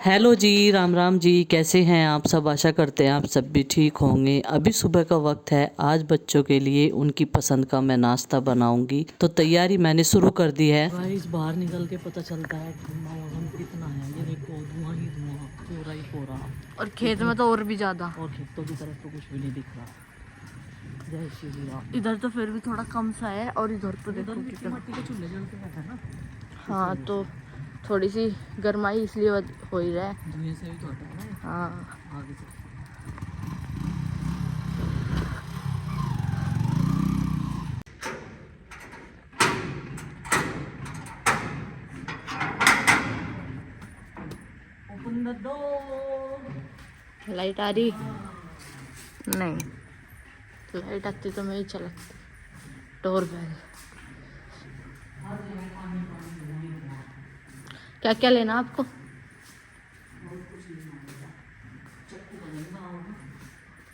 Hello जी, राम राम जी। कैसे हैं आप सब? आशा करते हैं आप सब भी ठीक होंगे। अभी सुबह का वक्त है। आज बच्चों के लिए उनकी पसंद का मैं नाश्ता बनाऊंगी, तो तैयारी मैंने शुरू कर दी है। गाइस, बाहर निकल के पता चलता है ठंडा मौसम कितना है। ये देखो, धुआं ही धुआं, कोहरा ही कोहरा, और खेत में तो और भी ज्यादा, और खेतों की तरफ तो कुछ भी नहीं दिख रहा। जय श्री राम। इधर तो फिर भी थोड़ा कम सा है, और इधर तो देखो कितना मट्टी के चूल्हे जलते रहते हैं ना। हाँ, तो थोड़ी सी गर्माई इसलिए हो ही रहा है, धुएं से भी तो होता है ना। हाँ, आगे से ओपन द डोर। लाइट आ रही? नहीं, लाइट आती तो मैं ही चला। Door bell. क्या क्या लेना आपको?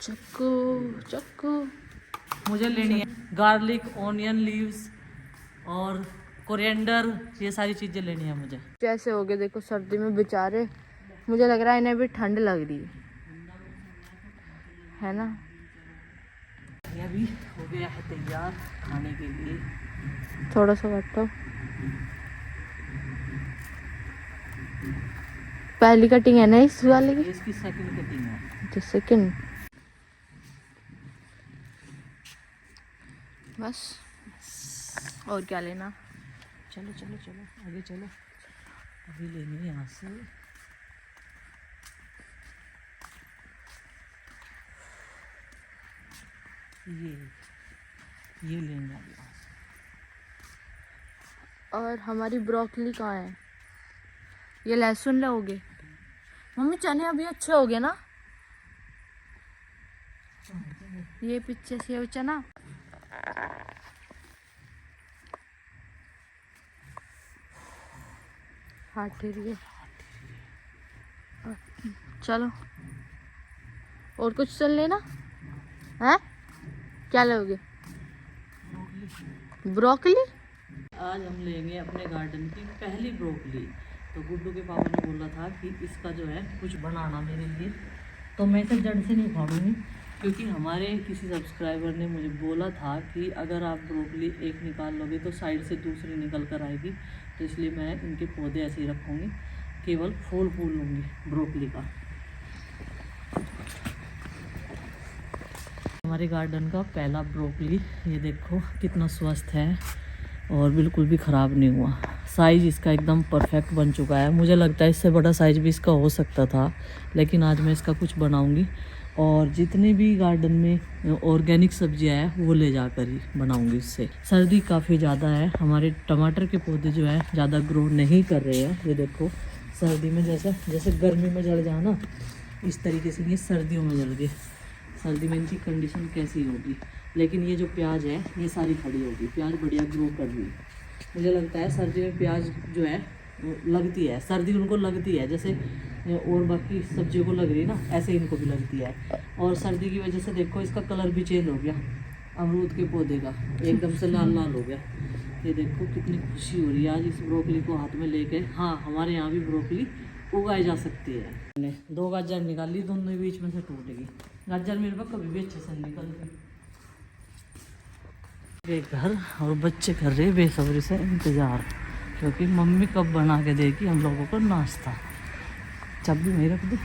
चक्कू चक्कू मुझे लेनी है। गार्लिक, ऑनियन लीव्स और कोरिएंडर, ये सारी चीजें लेनी है मुझे। कैसे हो गए देखो सर्दी में बेचारे। मुझे लग रहा है इन्हें भी ठंड लग रही है ना। ये भी हो गया है तैयार खाने के लिए। थोड़ा सा बैठो। पहली कटिंग है ना इस वाले की? इसकी सेकंड कटिंग है। तो सेकंड बस। और क्या लेना? चलो चलो चलो आगे चलो। अभी लेनी है यहाँ से। ये लेंगे अभी यहाँ से। और हमारी ब्रोकली कहाँ है? ये लहसुन लोगे? मम्मी चने अभी अच्छे हो गए ना? ये पीछे सेव चना। हाँ ठीक है, चलो। और कुछ चल लेना है? क्या लोगे? ब्रोकली। आज हम लेंगे अपने गार्डन की पहली ब्रोकली। तो गुड्डू के पापा ने बोला था कि इसका जो है कुछ बनाना मेरे लिए, तो मैं इसे जड़ से नहीं उखाड़ूंगी, क्योंकि हमारे किसी सब्सक्राइबर ने मुझे बोला था कि अगर आप ब्रोकली एक निकाल लोगे तो साइड से दूसरी निकल कर आएगी। तो इसलिए मैं इनके पौधे ऐसे ही रखूँगी, केवल फूल लूँगी ब्रोकली का। हमारे गार्डन का पहला ब्रोकली, ये देखो कितना स्वस्थ है और बिल्कुल भी ख़राब नहीं हुआ। साइज़ इसका एकदम परफेक्ट बन चुका है। मुझे लगता है इससे बड़ा साइज़ भी इसका हो सकता था, लेकिन आज मैं इसका कुछ बनाऊंगी। और जितने भी गार्डन में ऑर्गेनिक सब्जियां हैं वो ले जाकर ही बनाऊंगी इससे। सर्दी काफ़ी ज़्यादा है, हमारे टमाटर के पौधे जो है ज़्यादा ग्रो नहीं कर रहे हैं। ये देखो, सर्दी में जैसे गर्मी में जल जाए ना, इस तरीके से ये सर्दियों में जल गए। सर्दी में इनकी कंडीशन कैसी होगी। लेकिन ये जो प्याज है ये सारी खड़ी होगी, प्याज बढ़िया ग्रो कर रही है। मुझे लगता है सर्दी में प्याज जो है लगती है, सर्दी उनको लगती है जैसे और बाकी सब्जियों को लग रही है ना, ऐसे इनको भी लगती है। और सर्दी की वजह से देखो इसका कलर भी चेंज हो गया, अमरूद के पौधे का एकदम से लाल लाल हो गया। ये देखो कितनी खुशी हो रही है आज इस ब्रोकली को हाथ में लेके। हाँ, हमारे यहाँ भी ब्रोकली उगाई जा सकती है। मैंने 2 गाजर निकाली, दोनों बीच में से टूट गई। गाजर मेरे पास कभी भी अच्छे से निकल गई। घर और बच्चे कर रहे बेसब्री से इंतज़ार, क्योंकि मम्मी कब बना के देगी हम लोगों को नाश्ता। चाबी वहीं रख दो।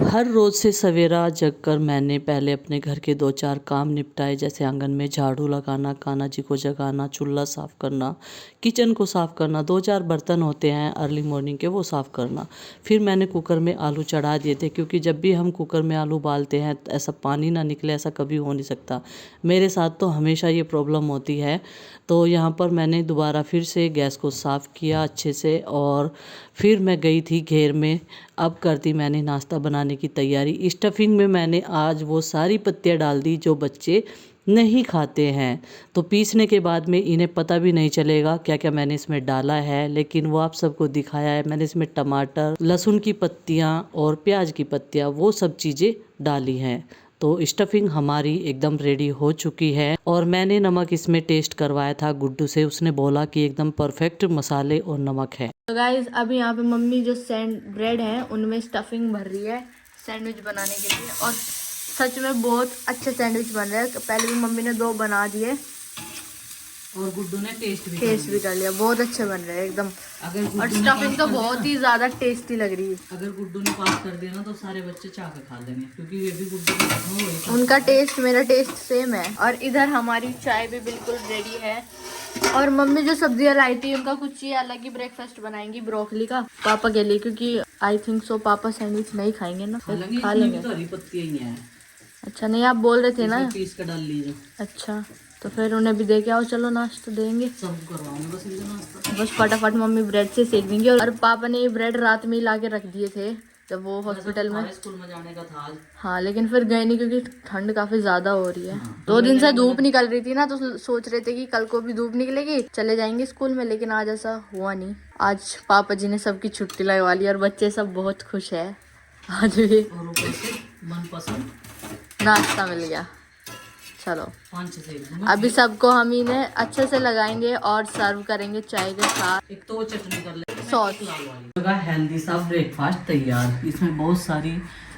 हर रोज़ से सवेरा जगकर मैंने पहले अपने घर के 2-4 काम निपटाए, जैसे आंगन में झाड़ू लगाना, कान्हा जी को जगाना, चूल्हा साफ़ करना, किचन को साफ़ करना, 2-4 बर्तन होते हैं अर्ली मॉर्निंग के, वो साफ़ करना। फिर मैंने कुकर में आलू चढ़ा दिए थे, क्योंकि जब भी हम कुकर में आलू उबालते हैं ऐसा पानी ना निकले, ऐसा कभी हो नहीं सकता। मेरे साथ तो हमेशा ये प्रॉब्लम होती है। तो यहाँ पर मैंने दोबारा फिर से गैस को साफ़ किया अच्छे से, और फिर मैं गई थी घेर में। अब करती मैंने नाश्ता बनाने की तैयारी। स्टफिंग में मैंने आज वो सारी पत्तियाँ डाल दी जो बच्चे नहीं खाते हैं, तो पीसने के बाद में इन्हें पता भी नहीं चलेगा क्या क्या मैंने इसमें डाला है, लेकिन वो आप सबको दिखाया है। मैंने इसमें टमाटर, लहसुन की पत्तियाँ और प्याज की पत्तियाँ, वो सब चीज़ें डाली हैं। तो स्टफिंग हमारी एकदम रेडी हो चुकी है। और मैंने नमक इसमें टेस्ट करवाया था गुड्डू से, उसने बोला कि एकदम परफेक्ट मसाले और नमक है। तो गाइस अभी यहाँ पे मम्मी जो ब्रेड है उनमें स्टफिंग भर रही है सैंडविच बनाने के लिए, और सच में बहुत अच्छे सैंडविच बन रहे हैं। पहले भी मम्मी ने 2 बना दिए और गुड्डू ने टेस्ट भी कर लिया। बहुत अच्छे बन रहे हैं एकदम, अगर और स्टफिंग तो बहुत ही ज्यादा टेस्टी लग रही है। अगर गुड्डू ने पास कर दिया ना तो सारे बच्चे चाह के खा लेंगे, क्योंकि ये भी गुड्डू का उनका टेस्ट मेरा टेस्ट सेम है। और इधर हमारी चाय भी बिल्कुल रेडी है, और मम्मी जो सब्जियां लाई थी उनका कुछ ही अलग ही ब्रेकफास्ट बनाएंगी ब्रोकली का पापा के लिए, क्योंकि आई थिंक सो पापा सैंडविच नहीं खाएंगे ना, खा लेंगे। तो हरी पत्ती ही है। अच्छा नहीं, आप बोल रहे थे ना पीस का डाल लीजिए। अच्छा तो फिर उन्हें भी दे के आओ, चलो नाश्ता देंगे। सब करवाऊंगा बस नाश्ता। बस फटाफट मम्मी ब्रेड से सेक देंगी। और पापा ने ये ब्रेड रात में ही ला के रख दिए थे जब वो हॉस्पिटल में स्कूल में जाने का था आज। हाँ लेकिन फिर गए नहीं क्योंकि ठंड काफी ज्यादा हो रही है। 2 दिन से धूप निकल रही थी ना, तो सोच रहे थे कि कल को भी धूप निकलेगी चले जाएंगे स्कूल में, लेकिन आज ऐसा हुआ नहीं। आज पापा जी ने सबकी छुट्टी लगवा ली और बच्चे सब बहुत खुश है आज भी। और ऊपर से मनपसंद नाश्ता मिल गया। चलो 5 से अभी सबको हम इन्हें अच्छे से लगाएंगे और सर्व करेंगे चाय के साथ। एक तो वो चटनी कर ले, सॉस। हेल्दी सा ब्रेकफास्ट तैयार। इसमें बहुत सारी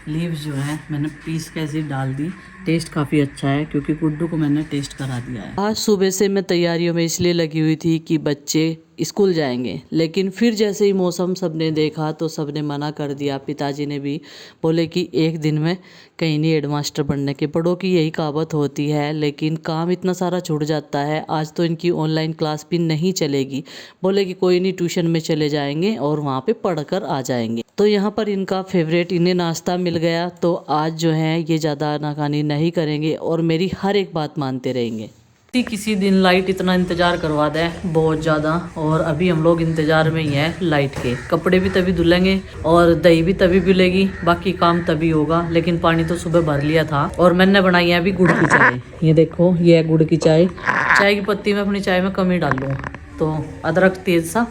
लीव्स जो है मैंने पीस के ऐसे डाल दी। टेस्ट काफ़ी अच्छा है क्योंकि गुड्डू को मैंने टेस्ट करा दिया है। आज सुबह से मैं तैयारियों में इसलिए लगी हुई थी कि बच्चे स्कूल जाएंगे, लेकिन फिर जैसे ही मौसम सबने देखा तो सबने मना कर दिया। पिताजी ने भी बोले कि एक दिन में कहीं नहीं हेडमास्टर बनने के, बड़ों की यही कहावत होती है, लेकिन काम इतना सारा छूट जाता है। आज तो इनकी ऑनलाइन क्लास भी नहीं चलेगी। बोले कि कोई नहीं, ट्यूशन में चले जाएंगे और वहाँ पे पढ़ कर आ जाएंगे। तो यहाँ पर इनका फेवरेट इन्हें नाश्ता मिल गया, तो आज जो है ये ज़्यादा आनाकानी नहीं करेंगे और मेरी हर एक बात मानते रहेंगे। किसी दिन लाइट इतना इंतज़ार करवा दे बहुत ज़्यादा, और अभी हम लोग इंतज़ार में ही हैं लाइट के। कपड़े भी तभी धुलेंगे और दही भी तभी मिलेगी, बाकी काम तभी होगा। लेकिन पानी तो सुबह भर लिया था। और मैंने बनाई है अभी गुड़ की चाय। ये देखो, ये है गुड़ की चाय। चाय की पत्ती में अपनी चाय में कम ही डाल लूँ, तो अदरक तेज सा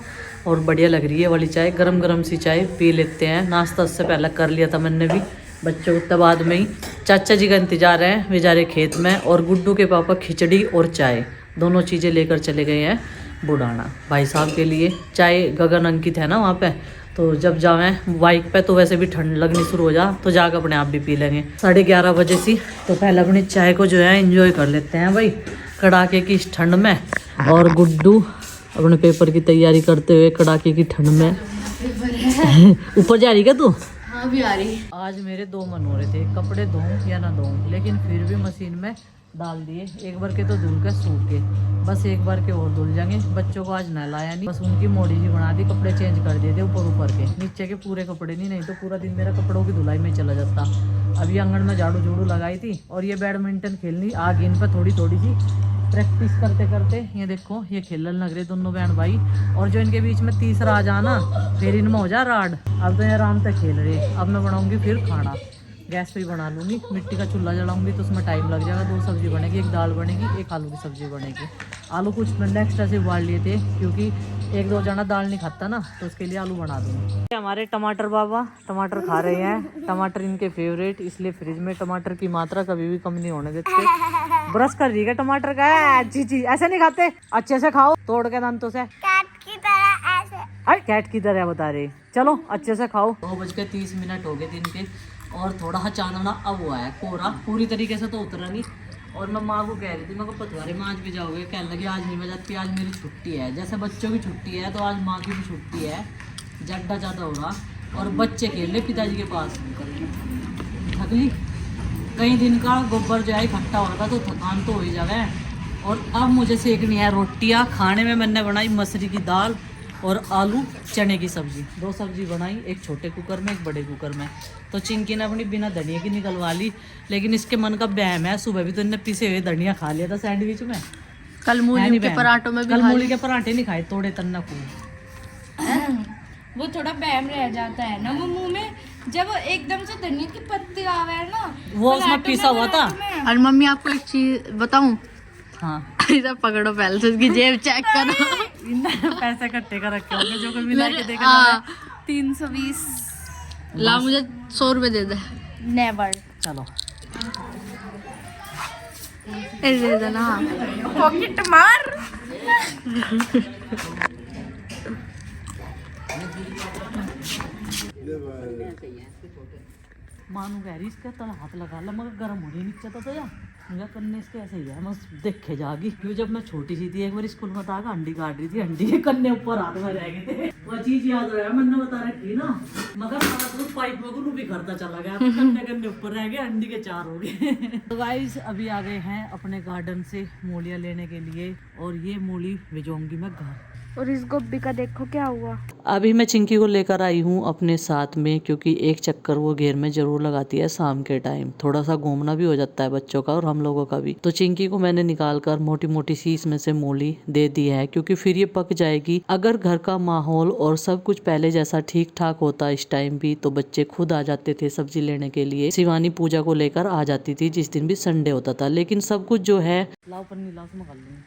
और बढ़िया लग रही है वाली चाय। गरम गरम सी चाय पी लेते हैं। नाश्ता उससे पहले कर लिया था मैंने भी, बच्चों उतने बाद में ही। चाचा जी का इंतजार है बेचारे खेत में, और गुड्डू के पापा खिचड़ी और चाय दोनों चीज़ें लेकर चले गए हैं बुढ़ाना भाई साहब के लिए। चाय गगन अंकित है ना वहाँ पे, तो जब जावें बाइक पे तो वैसे भी ठंड लगनी शुरू हो जा, तो जाकर अपने आप भी पी लेंगे 11:30 बजे से। तो पहले अपनी चाय को जो है एंजॉय कर लेते हैं भाई कड़ाके की इस ठंड में। और गुड्डू अपने पेपर की तैयारी करते हुए कड़ाके की ठंड में ऊपर जा रही क्या तू? हाँ भी आ रही। आज मेरे 2 मन हो रहे थे, कपड़े धोऊं या ना धोऊं, लेकिन फिर भी मशीन में डाल दिए। एक बार के तो धुल के सूख के, बस एक बार के और धुल जाएंगे। बच्चों को आज नहलाया नहीं, बस उनकी मोड़ी जी बना दी, कपड़े चेंज कर दिए थे ऊपर के, नीचे के पूरे कपड़े नहीं तो पूरा दिन मेरा कपड़ों की धुलाई में चला जाता। अभी आंगन में झाड़ू झूड़ू लगाई थी, और ये बैडमिंटन खेलनी आ गई इन पर थोड़ी सी प्रैक्टिस करते करते। ये देखो, ये खेलने लग रहे दोनों बहन भाई, और जो इनके बीच में तीसरा आ जाना फिर इनमें हो जा राड। अब तो ये आराम से खेल रहे। अब मैं बनाऊंगी फिर खाना, गैस पे ही बना लूँगी, मिट्टी का चूल्हा जलाऊंगी तो उसमें टाइम लग जाएगा। 2 सब्जी बनेगी, एक दाल बनेगी, एक आलू की सब्जी बनेगी। आलू कुछ मैंने एक्स्ट्रा से उबाल लिए थे क्योंकि 1-2 जना दाल नहीं खाता ना, तो उसके लिए आलू बना दूँगी। हमारे टमाटर बाबा टमाटर खा रहे हैं, टमाटर इनके फेवरेट, इसलिए फ्रिज में टमाटर की मात्रा कभी भी कम नहीं होने देते। ब्रश कर रही है टमाटर का, जी ऐसे नहीं खाते, अच्छे से खाओ तोड़ के दांतों से, कैट की तरह ऐसे। अरे कैट की तरह बता रही, चलो अच्छे से खाओ। 2:30 हो गए दिन के, और थोड़ा सा चांदना अब हुआ है, कोहरा पूरी तरीके से तो उतरा नहीं। और मैं माँ को कह रही थी, मैं को पतवारे में आज भी जाओगे? कहने लगी आज नहीं मैं जाती, आज मेरी छुट्टी है। जैसे बच्चों की छुट्टी है तो आज माँ की भी छुट्टी है। जड्डा ज़्यादा हो रहा, और बच्चे खेल रहे पिताजी के पास। थकली कई दिन का गोबर जो है इकट्ठा हो रहा था, तो थकान तो हो ही जावे। और अब मुझे सेकनी है रोटियाँ। खाने में मैंने बनाई मसूरी की दाल और आलू चने की सब्जी। 2 सब्जी बनाई, एक छोटे कुकर में एक बड़े कुकर में। तो चिंकी ने अपनी बिना धनिया की निकलवा ली, लेकिन इसके मन का बहम है, सुबह भी तो इन्हें पिसे हुए धनिया खा लिया था सैंडविच में। कल मूली के पराठों में भी कल मूली के पराठे नहीं खाए, तोड़े तन्ना को। वो थोड़ा बहम रह जाता है ना वो मुंह में, जब एकदम से धनिया की पत्ती आवे है ना, वो उसमें पिसा हुआ था। और मम्मी आपको एक चीज बताऊं, हाँ इधर पकड़ो पहले से इसकी जेब चेक करो। पैसे इकट्ठे कर रखे होंगे जो कोई मिला के देगा। 320 ला मुझे 100 रुपए दे दे। नेवर। चलो दे देना, पॉकेट मार। मानू कह रही इसका तल हाथ लगा ला मगर गर्म हो रही नीचे तो यार मुझे कन्ने इसके ऐसे ही है बस देखे जागी क्यों जब मैं छोटी सी थी एक बार स्कूल में था अंडी काट रही थी अंडी के कन्ने ऊपर हाथ में रह गए थे वो चीज याद रहा मैंने बता रखी ना मगर सारा दूध पाइप में गुरु भी करता चला गया कन्ने कन्ने ऊपर रह गए अंडी के 4 हो गए। तो गाइस अभी आ गए हैं अपने गार्डन से मूलियां लेने के लिए और ये मूली भिजोंगी मैं घर। और इस गोभी का देखो क्या हुआ। अभी मैं चिंकी को लेकर आई हूँ अपने साथ में क्योंकि एक चक्कर वो घेर में जरूर लगाती है शाम के टाइम थोड़ा सा घूमना भी हो जाता है बच्चों का और हम लोगों का भी। तो चिंकी को मैंने निकाल कर मोटी मोटी सी इसमें से मूली दे दी है क्योंकि फिर ये पक जाएगी। अगर घर का माहौल और सब कुछ पहले जैसा ठीक ठाक होता इस टाइम भी तो बच्चे खुद आ जाते थे सब्जी लेने के लिए। शिवानी पूजा को लेकर आ जाती थी जिस दिन भी संडे होता था लेकिन सब कुछ जो है लाओ पन्नी लाओ से निकाल लूंगी।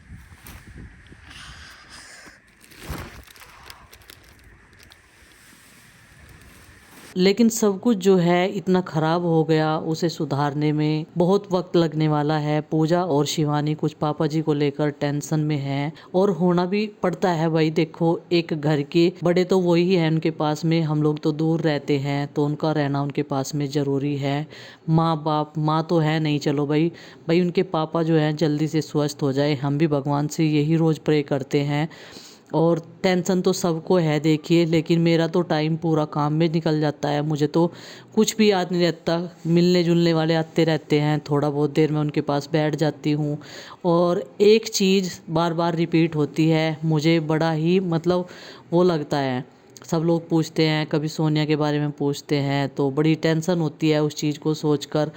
लेकिन सब कुछ जो है इतना खराब हो गया उसे सुधारने में बहुत वक्त लगने वाला है। पूजा और शिवानी कुछ पापा जी को लेकर टेंशन में है और होना भी पड़ता है भाई। देखो एक घर के बड़े तो वही है उनके पास में, हम लोग तो दूर रहते हैं तो उनका रहना उनके पास में ज़रूरी है। माँ बाप माँ तो है नहीं चलो भाई उनके पापा जो है जल्दी से स्वस्थ हो जाए हम भी भगवान से यही रोज़ प्रे करते हैं। और टेंशन तो सबको है देखिए लेकिन मेरा तो टाइम पूरा काम में निकल जाता है। मुझे तो कुछ भी याद नहीं रहता, मिलने जुलने वाले आते रहते हैं थोड़ा बहुत देर में उनके पास बैठ जाती हूँ और एक चीज़ बार बार रिपीट होती है मुझे बड़ा ही मतलब वो लगता है। सब लोग पूछते हैं कभी सोनिया के बारे में पूछते हैं तो बड़ी टेंशन होती है उस चीज़ को सोचकर।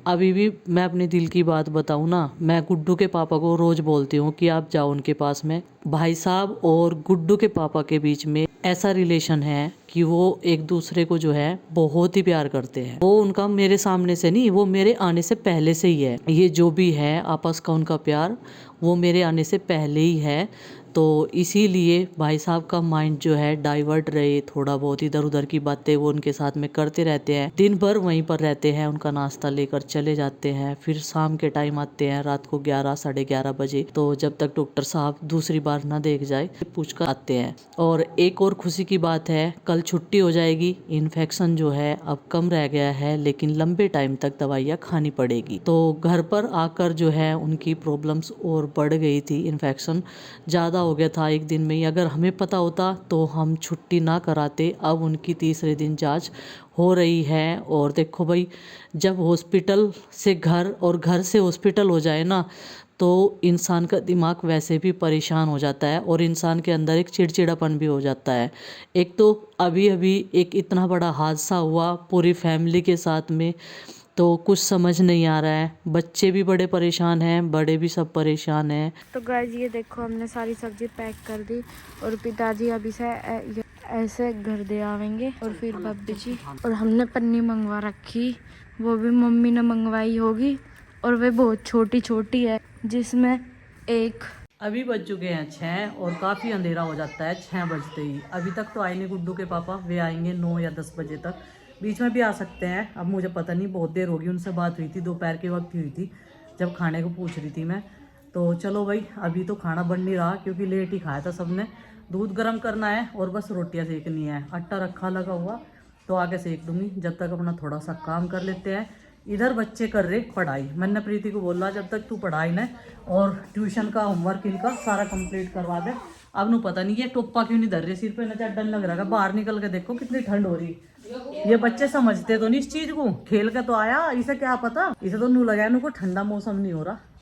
अभी भी मैं अपने दिल की बात बताऊँ ना मैं गुड्डू के पापा को रोज़ बोलती हूँ कि आप जाओ उनके पास में। भाई साहब और गुड्डू के पापा के बीच में ऐसा रिलेशन है कि वो एक दूसरे को जो है बहुत ही प्यार करते हैं। वो उनका मेरे सामने से नहीं वो मेरे आने से पहले से ही है। ये जो भी है आपस का उनका प्यार वो मेरे आने से पहले ही है। तो इसीलिए भाई साहब का माइंड जो है डाइवर्ट रहे थोड़ा बहुत इधर उधर की बातें वो उनके साथ में करते रहते हैं। दिन भर वहीं पर रहते हैं उनका नाश्ता लेकर चले जाते हैं फिर शाम के टाइम आते हैं रात को 11 साढ़े 11 बजे। तो जब तक डॉक्टर साहब दूसरी बार ना देख जाए पूछ कर आते हैं। और एक और खुशी की बात है कल छुट्टी हो जाएगी। इन्फेक्शन जो है अब कम रह गया है लेकिन लंबे टाइम तक दवाइयाँ खानी पड़ेगी। तो घर पर आकर जो है उनकी प्रॉब्लम्स और बढ़ गई थी। इन्फेक्शन ज़्यादा हो गया था एक दिन में ही। अगर हमें पता होता तो हम छुट्टी ना कराते। अब उनकी तीसरे दिन जांच हो रही है। और देखो भाई जब हॉस्पिटल से घर और घर से हॉस्पिटल हो जाए ना तो इंसान का दिमाग वैसे भी परेशान हो जाता है और इंसान के अंदर एक चिड़चिड़ापन भी हो जाता है। एक तो अभी अभी एक इतना बड़ा हादसा हुआ पूरी फैमिली के साथ में तो कुछ समझ नहीं आ रहा है। बच्चे भी बड़े परेशान हैं बड़े भी सब परेशान हैं। तो गाइस ये देखो हमने सारी सब्जी पैक कर दी और पिताजी अभी से ऐसे घर दे आवेंगे और फिर बब्बी जी और हमने पन्नी मंगवा रखी वो भी मम्मी ने मंगवाई होगी और वे बहुत छोटी छोटी है जिसमें एक अभी बज चुके हैं 6 और काफ़ी अंधेरा हो जाता है 6 बजते ही। अभी तक तो आए नहीं गुड्डू के पापा, वे आएंगे 9 या 10 बजे तक, बीच में भी आ सकते हैं। अब मुझे पता नहीं, बहुत देर होगी उनसे बात हुई थी, दोपहर के वक्त हुई थी जब खाने को पूछ रही थी मैं। तो चलो भाई अभी तो खाना बन नहीं रहा क्योंकि लेट ही खाया था सबने। दूध गर्म करना है और बस रोटियां सेकनी है, आटा रखा लगा हुआ तो आगे सेक दूंगी। जब तक अपना थोड़ा सा काम कर लेते हैं। इधर बच्चे कर रहे पढ़ाई, मैंने प्रीति को बोला जब तक तू पढ़ाई ना और ट्यूशन का होमवर्क इनका सारा कंप्लीट करवा दे। अब नू पता नहीं ये टोपा क्यों नहीं धर रहे सिर पे, न डर लग रहा है। बाहर निकल के देखो कितनी ठंड हो रही। ये बच्चे समझते तो नहीं इस चीज को, खेल के तो आया, इसे क्या पता, इसे तो नू लगा को ठंडा मौसम नहीं हो रहा।